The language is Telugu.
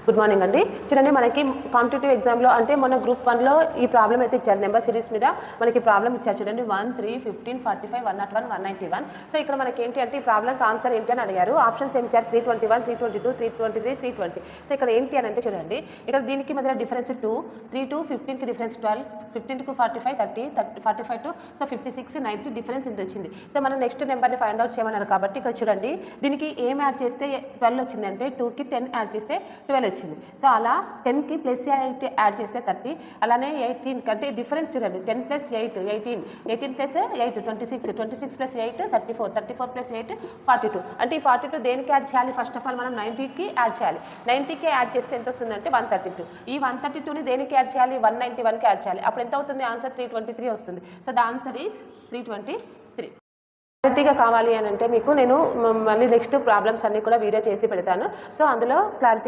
గుడ్ మార్నింగ్ అండి. చూడండి, మనకి కాంపిటేటివ్ ఎగ్జామ్లో అంటే మన గ్రూప్ 1లో ఈ ప్రాబ్లం అయితే ఇచ్చారు. నెంబర్ సిరీస్ మీద మనకి ప్రాబ్లం ఇచ్చారు. చూడండి, 1, 3, 15, 45, 101, 191. సో ఇక్కడ మనకి ఏంటి అంటే ఈ ప్రాబ్లంకి ఆన్సర్ ఏంటి అని అడిగారు. ఆప్షన్స్ ఏమి ఇచ్చారు? 321, 322, 323, 320. సో ఇక్కడ ఏంటి అని అంటే చూడండి, ఇక్కడ దీనికి మధ్య డిఫరెన్స్ 2, 3 to 15కి డిఫరెన్స్ 12, 15 to 45, 30, 45 to 56, 90 డిఫరెన్స్ ఇంత వచ్చింది. సో మనం నెక్స్ట్ నెంబర్ని ఫైండ్ అవుట్ చేయమన్నారు కాబట్టి ఇక్కడ చూడండి, దీనికి ఏం యాడ్ చేస్తే 12 వచ్చింది అంటే 2కి 10 యాడ్ చేస్తే 12 వచ్చింది. సో అలా 10కి ప్లస్ 8 యాడ్ చేస్తే 30, అలానే 18 కంటే డిఫరెన్స్ చూడండి, 10 ప్లస్ 8 18, 18 ప్లస్ 8 26, 26 ప్లస్ 8 34, 34 ప్లస్ 8 42. అంటే ఈ 42 దేనికి యాడ్ చేయాలి? ఫస్ట్ ఆఫ్ ఆల్ మనం 90కి యాడ్ చేయాలి. 90కి యాడ్ చేస్తే ఎంత వస్తుందంటే 132. ఈ 132ని దేనికి యాడ్ చేయాలి? 191కి యాడ్ చేయాలి. అప్పుడు ఎంత అవుతుంది? ఆన్సర్ 323 వస్తుంది. So the answer is 323. క్లారిటీగా కావాలి అని అంటే మీకు నేను మళ్ళీ నెక్స్ట్ ప్రాబ్లమ్స్ అన్నీ కూడా వీడియో చేసి పెడతాను. సో అందులో క్లారిటీ